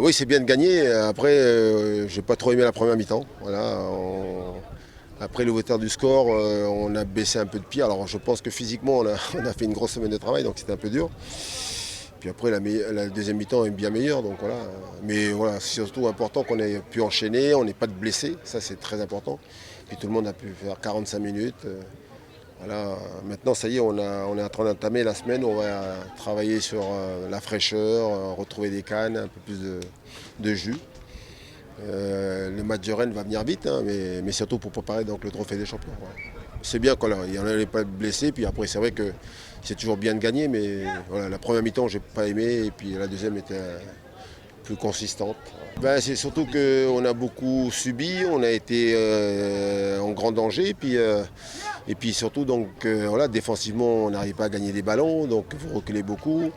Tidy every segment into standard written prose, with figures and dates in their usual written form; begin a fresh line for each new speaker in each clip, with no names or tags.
Oui, c'est bien de gagner. Après, j'ai pas trop aimé la première mi-temps. Voilà, après l'ouverture du score, on a baissé un peu de pied. Alors je pense que physiquement, on a fait une grosse semaine de travail, donc c'était un peu dur. Puis après, la deuxième mi-temps est bien meilleure. Donc voilà. Mais voilà, c'est surtout important qu'on ait pu enchaîner, on n'ait pas de blessés. Ça, c'est très important. Puis tout le monde a pu faire 45 minutes. Voilà. Maintenant, ça y est, on est en train d'entamer la semaine où on va travailler sur la fraîcheur, retrouver des cannes, un peu plus de jus. Le match de Rennes va venir vite, hein, mais surtout pour préparer donc, le trophée des champions. Voilà. C'est bien qu'il n'y en ait pas de blessés, puis après c'est vrai que c'est toujours bien de gagner, mais voilà, la première mi-temps j'ai pas aimé, et puis la deuxième était plus consistante. Ben, c'est surtout qu'on a beaucoup subi, on a été en grand danger, et puis surtout donc, voilà, défensivement on n'arrive pas à gagner des ballons, donc vous reculez beaucoup.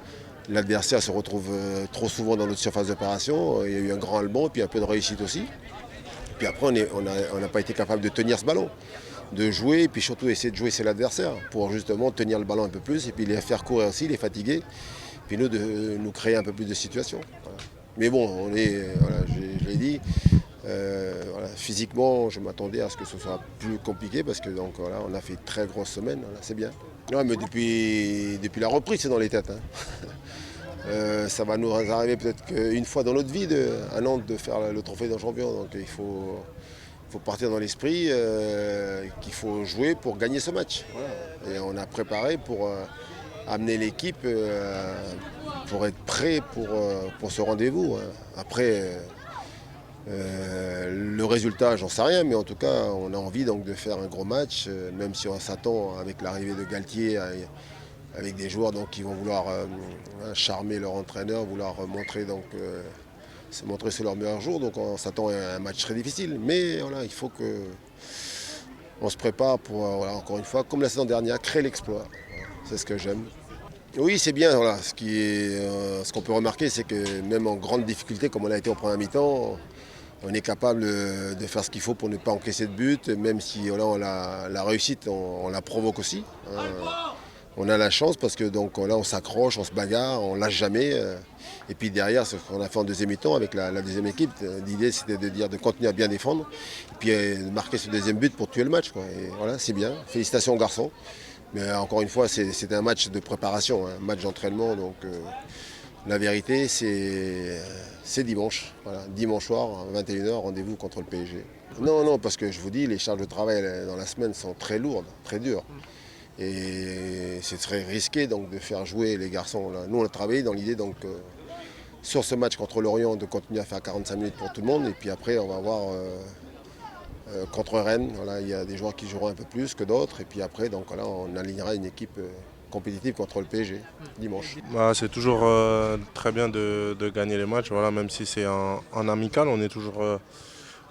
L'adversaire se retrouve trop souvent dans notre surface d'opération. Il y a eu un grand allemand, puis un peu de réussite aussi. Puis après, on n'a pas été capable de tenir ce ballon, de jouer, et puis surtout essayer de jouer c'est l'adversaire pour justement tenir le ballon un peu plus, et puis les faire courir aussi, les fatiguer, puis nous, de nous créer un peu plus de situations. Voilà. Mais bon, voilà, je l'ai dit, voilà, physiquement, je m'attendais à ce que ce soit plus compliqué, parce que donc, voilà, on a fait une très grosse semaine, voilà, c'est bien. Ouais, mais depuis la reprise, c'est dans les têtes. Hein. Ça va nous arriver peut-être qu'une fois dans notre vie à Nantes de faire le trophée d'un champion. Donc il faut partir dans l'esprit qu'il faut jouer pour gagner ce match. Voilà. Et on a préparé pour amener l'équipe pour être prêt pour ce rendez-vous. Hein. Après, le résultat, j'en sais rien, mais en tout cas, on a envie donc de faire un gros match, même si on s'attend avec l'arrivée de Galtier avec des joueurs donc, qui vont vouloir charmer leur entraîneur, vouloir se montrer sur leur meilleur jour. Donc on s'attend à un match très difficile. Mais voilà, il faut qu'on se prépare pour, voilà, encore une fois, comme la saison dernière, créer l'exploit. Voilà, c'est ce que j'aime. Oui, c'est bien. Voilà. Ce qu'on peut remarquer, c'est que même en grande difficulté, comme on a été en première mi-temps, on est capable de faire ce qu'il faut pour ne pas encaisser de but, même si voilà, la réussite, on la provoque aussi. Hein. On a la chance parce que donc, là on s'accroche, on se bagarre, on lâche jamais. Et puis derrière, ce qu'on a fait en deuxième mi-temps avec la deuxième équipe, l'idée c'était de continuer à bien défendre et puis de marquer ce deuxième but pour tuer le match. Quoi. Et voilà, c'est bien. Félicitations aux garçons. Mais encore une fois, c'est un match de préparation, un match d'entraînement. Donc la vérité, c'est dimanche. Voilà, dimanche soir, 21h, rendez-vous contre le PSG. Non, non, parce que je vous dis, les charges de travail dans la semaine sont très lourdes, très dures. Et c'est très risqué donc, de faire jouer les garçons. Là. Nous, on a travaillé dans l'idée donc, sur ce match contre l'Orient de continuer à faire 45 minutes pour tout le monde. Et puis après, on va voir contre Rennes. Voilà, il y a des joueurs qui joueront un peu plus que d'autres. Et puis après, donc, voilà, on alignera une équipe compétitive contre le PSG dimanche.
Bah, c'est toujours très bien de gagner les matchs. Voilà, même si c'est en amical, on est toujours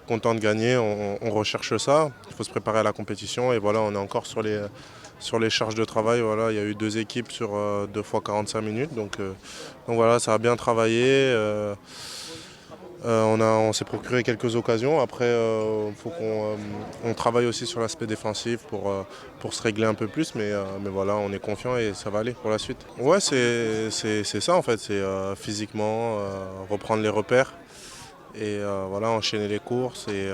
content de gagner. On recherche ça. Il faut se préparer à la compétition. Et voilà, on est encore sur les charges de travail. Voilà, il y a eu 2 équipes sur 2 fois 45 minutes. Donc voilà, ça a bien travaillé. On s'est procuré quelques occasions. Après, il faut qu'on travaille aussi sur l'aspect défensif pour se régler un peu plus. Mais voilà, on est confiant et ça va aller pour la suite. Ouais, c'est ça en fait. C'est physiquement reprendre les repères et voilà, enchaîner les courses et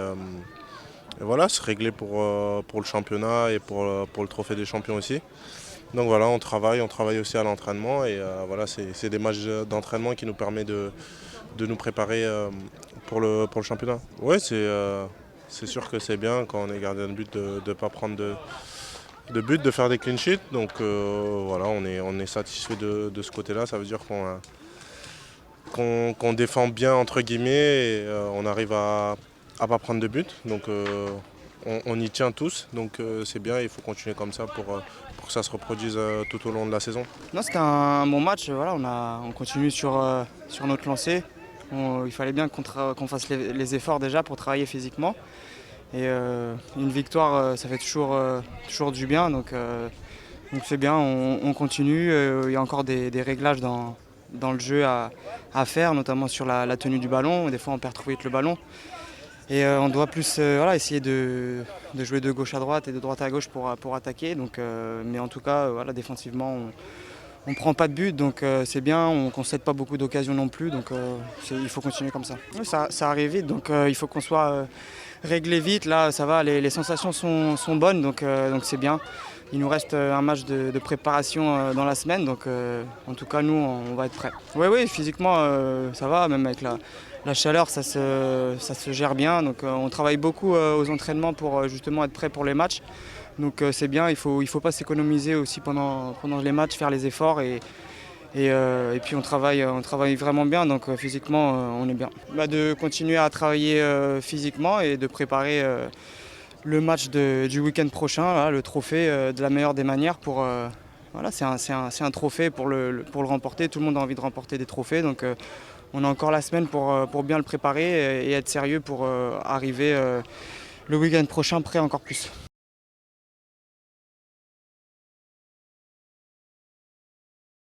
voilà, se régler pour le championnat et pour le trophée des champions aussi. Donc voilà, on travaille aussi à l'entraînement et voilà, c'est des matchs d'entraînement qui nous permettent de nous préparer pour le championnat. Oui, c'est sûr que c'est bien quand on est gardien de but de ne pas prendre de but, de faire des clean sheets. Donc voilà, on est satisfait de ce côté-là. Ça veut dire qu'on défend bien entre guillemets et on arrive à ne pas prendre de but. Donc on y tient tous. Donc c'est bien, il faut continuer comme ça pour que ça se reproduise tout au long de la saison.
Non, c'était un bon match. Voilà, on continue sur notre lancée. Il fallait bien qu'on fasse les efforts déjà pour travailler physiquement. Et une victoire, ça fait toujours du bien. Donc c'est bien, on continue. Il y a encore des réglages dans le jeu à faire, notamment sur la tenue du ballon. Des fois, on perd trop vite le ballon. Et on doit plus essayer de jouer de gauche à droite et de droite à gauche pour attaquer. Donc, mais en tout cas, voilà, défensivement, on prend pas de but, donc c'est bien, on ne concède pas beaucoup d'occasions non plus, donc il faut continuer comme ça. Oui, ça arrive vite, donc il faut qu'on soit réglé vite. Là, ça va, les sensations sont bonnes, donc c'est bien. Il nous reste un match de préparation dans la semaine, donc en tout cas, nous, on va être prêts. Oui, physiquement, ça va, même avec la chaleur, ça se gère bien. Donc on travaille beaucoup aux entraînements pour justement être prêt pour les matchs. Donc c'est bien, il faut pas s'économiser aussi pendant les matchs, faire les efforts et puis on travaille vraiment bien, donc physiquement on est bien. De continuer à travailler physiquement et de préparer le match du week-end prochain, là, le trophée de la meilleure des manières. Voilà, c'est un trophée pour le remporter, tout le monde a envie de remporter des trophées, donc on a encore la semaine pour bien le préparer et être sérieux pour arriver le week-end prochain prêt encore plus.